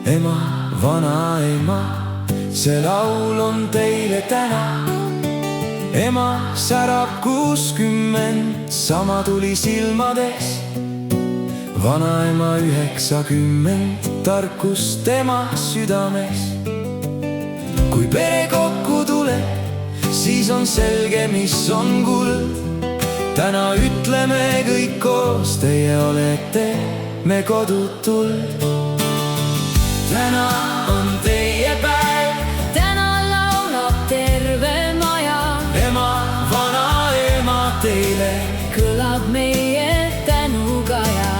ema, vanaema, see laul on teile täna. Ema särab 60, sama tuli silmades. Vanaema 90, tarkust tema südames. Kui pere kokku tuleb, siis on selge, mis on kuld. Täna ütleme kõik koos, teie olete me kodutuld. Täna on teie päev, täna laulab terve maja. Ema, vanaema, teile kõlab meie tänukaja.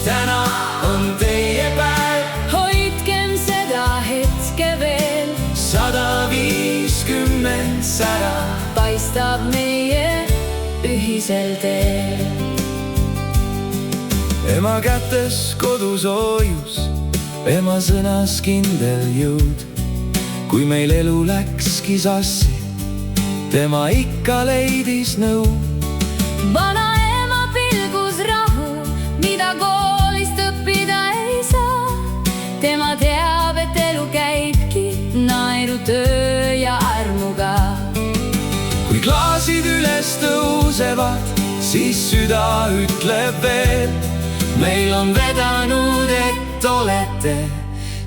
täna on teie päev, hoidkem seda hetke veel. 150 sära paistab meie ühisel teel. ema kätes kodus hoius, ema sõnas kindel jõud. Kui meil elu läkski sassi, tema ikka leidis nõu. Vanaema pilgus rahu, mida koolist õppida ei saa. Tema teab, et elu käibki naeru, töö ja armuga. Kui klaasid üles tõusevad, siis süda ütleb veel. Meil on vedanud, et olete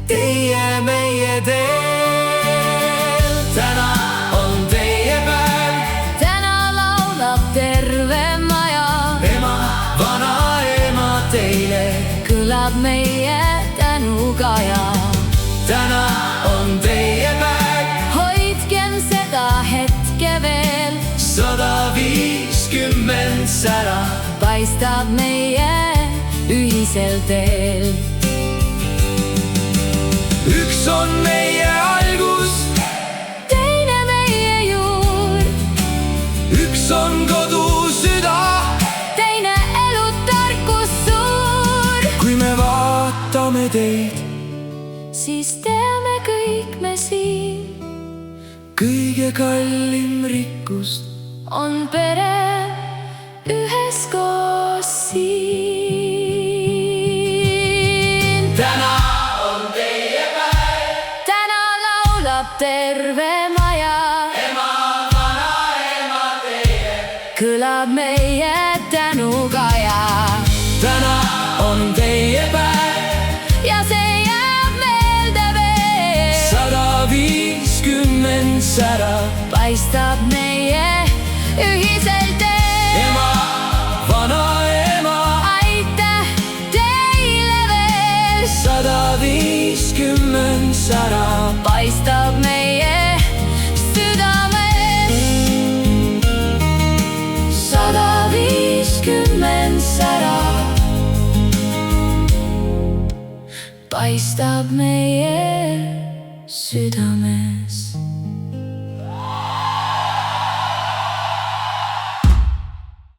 teie meie teel. Täna on teie päev, täna laulab terve maja. ema, vanaema, teile kõlab meie tänukaja. täna on teie päev, hoidkem seda hetke veel. 150 sära paistab meie ühisel teel. üks on meie algus, teine meie juur. üks on kodu süda. teine elu tarkus suur. Kui me vaatame teid, siis teame kõik me siin. kõige kallim rikkus on pere üheskoos siin. täna on teie päev, täna laulab terve maja. ema, vanaema, teie kõlab meie tänukaja. täna on teie päev, ja see jääb meelde veel. 150 sära paistab meie ühisel teel. ema, vanaema, aitäh teile veel. 150 sära paistab meie südames. 150 sära paistab meie südames.